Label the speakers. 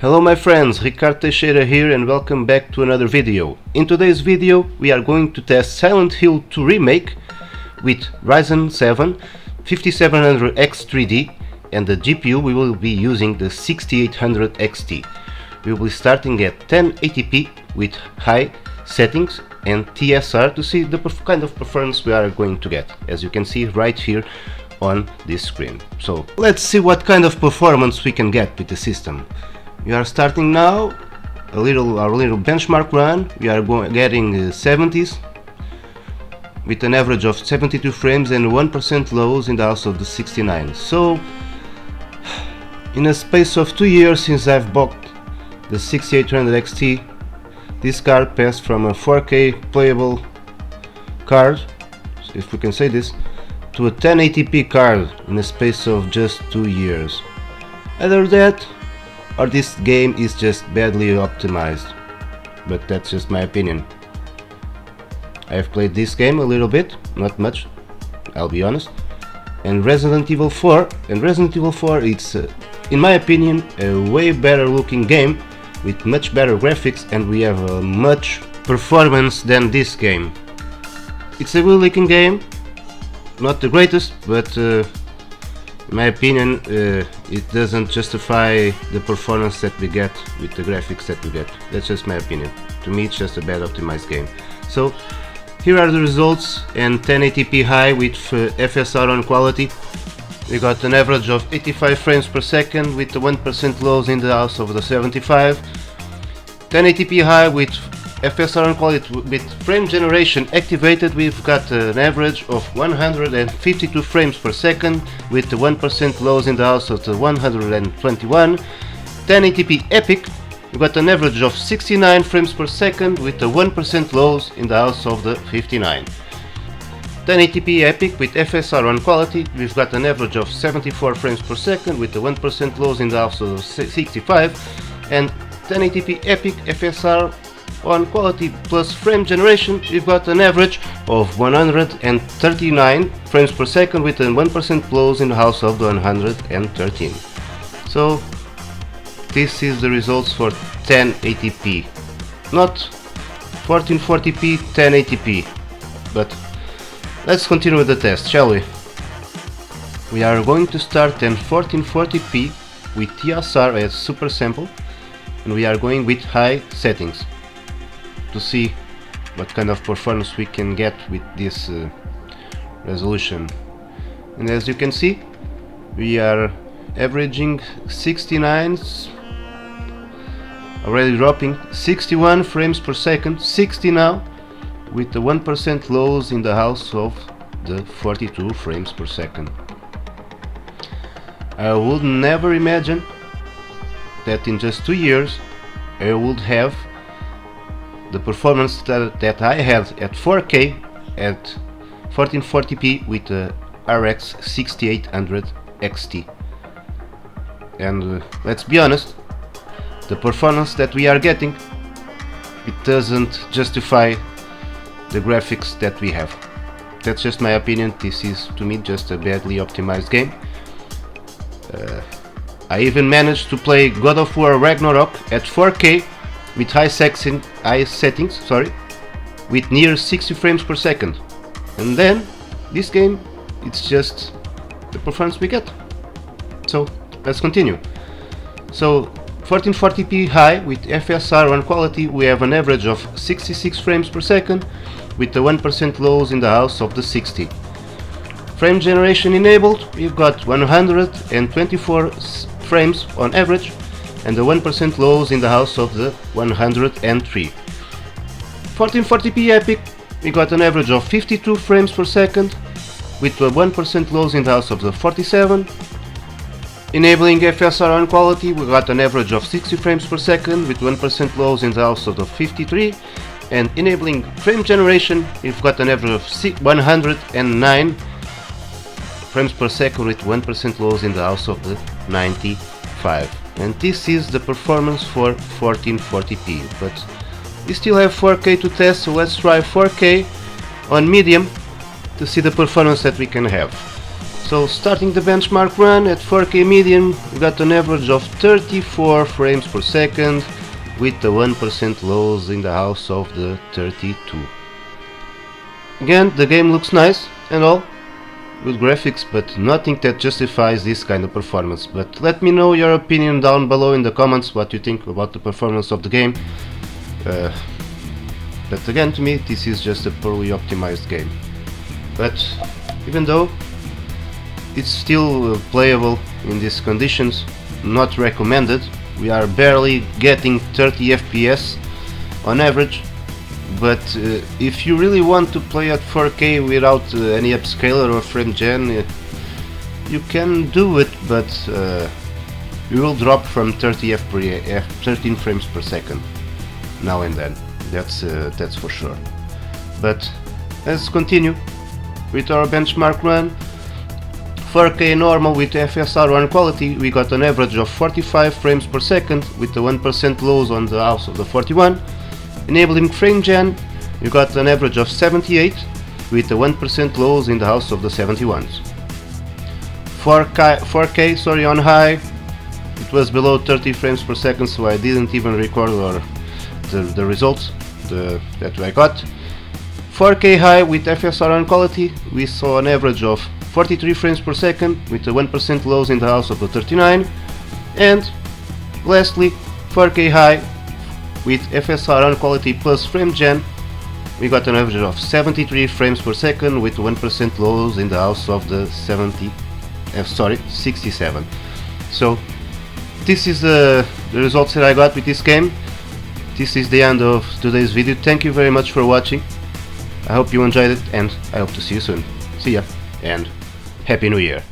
Speaker 1: Hello my friends, Ricardo Teixeira here and welcome back to another video. In today's video we are going to test Silent Hill 2 Remake with Ryzen 7 5700X 3D, and the GPU we will be using the 6800 XT. We will be starting at 1080p with high settings and TSR to see the kind of performance we are going to get, as you can see right here on this screen. So let's see what kind of performance we can get with the system. We are starting now our little benchmark run. We are getting 70s with an average of 72 frames and 1% lows in the house of the 69. So in a space of 2 years since I've bought the 6800 XT, this card passed from a 4K playable card, if we can say this, to a 1080p card in a space of just 2 years. Either that or this game is just badly optimized, but that's just my opinion. I've played this game a little bit, not much, I'll be honest, and Resident Evil 4, it's in my opinion a way better looking game with much better graphics, and we have much performance than this game. It's a good looking game, not the greatest, but in my opinion it doesn't justify the performance that we get with the graphics that we get. That's just my opinion. To me it's just a bad optimized game. So here are the results, and 1080p high with FSR on quality. We got an average of 85 frames per second with the 1% lows in the house of the 75. 1080p high with FSR on quality with frame generation activated, we've got an average of 152 frames per second with the 1% lows in the house of the 121. 1080p epic, we got an average of 69 frames per second with the 1% lows in the house of the 59. 1080p epic with FSR on quality, we've got an average of 74 frames per second with the 1% lows in the house of the 65. And 1080p epic FSR on quality plus frame generation, we've got an average of 139 frames per second with a 1% lows in the house of the 113. So this is the results for 1080p, not 1440p, 1080p. But let's continue with the test, shall we? We are going to start in 1440p with TSR as super sample, and we are going with high settings to see what kind of performance we can get with this resolution. And as you can see, we are averaging 69s, already dropping 61 frames per second, 60 now, with the 1% lows in the house of the 42 frames per second. I would never imagine that in just 2 years I would have the performance that I had at 4K at 1440p with the RX 6800 XT. And let's be honest, the performance that we are getting, it doesn't justify the graphics that we have. That's just my opinion. This is to me just a badly optimized game. I even managed to play God of War Ragnarok at 4K with high settings, with near 60 frames per second. And then this game, it's just the performance we get. So let's continue. So 1440p high with FSR on quality, we have an average of 66 frames per second with the 1% lows in the house of the 60. Frame generation enabled, we've got 124 frames on average and the 1% lows in the house of the 103. 1440p epic, we got an average of 52 frames per second with the 1% lows in the house of the 47. Enabling FSR on quality, we got an average of 60 frames per second with 1% lows in the house of the 53. And enabling frame generation, we've got an average of 109 frames per second with 1% lows in the house of the 95. And this is the performance for 1440p, but we still have 4K to test, so let's try 4K on medium to see the performance that we can have. So starting the benchmark run at 4K medium, we got an average of 34 frames per second with the 1% lows in the house of the 32. Again, the game looks nice and all, good graphics, but nothing that justifies this kind of performance. But let me know your opinion down below in the comments, what you think about the performance of the game. But again, to me this is just a poorly optimized game. But even though it's still playable in these conditions, not recommended. We are barely getting 30 FPS on average, but if you really want to play at 4K without any upscaler or frame gen, you can do it, but you will drop from 13 frames per second now and then. That's for sure. But let's continue with our benchmark run. 4K normal with FSR 1 quality, we got an average of 45 frames per second with the 1% lows on the house of the 41. Enabling frame gen, we got an average of 78 with the 1% lows in the house of the 71s. 4K on high, it was below 30 frames per second, so I didn't even record the results that I got. 4K high with FSR on quality, we saw an average of 43 frames per second with the 1% lows in the house of the 39. And lastly, 4K high with FSR on quality plus frame gen, we got an average of 73 frames per second with 1% lows in the house of the 67. So this is the results that I got with this game. This is the end of today's video. Thank you very much for watching. I hope you enjoyed it, and I hope to see you soon. See ya, and Happy New Year!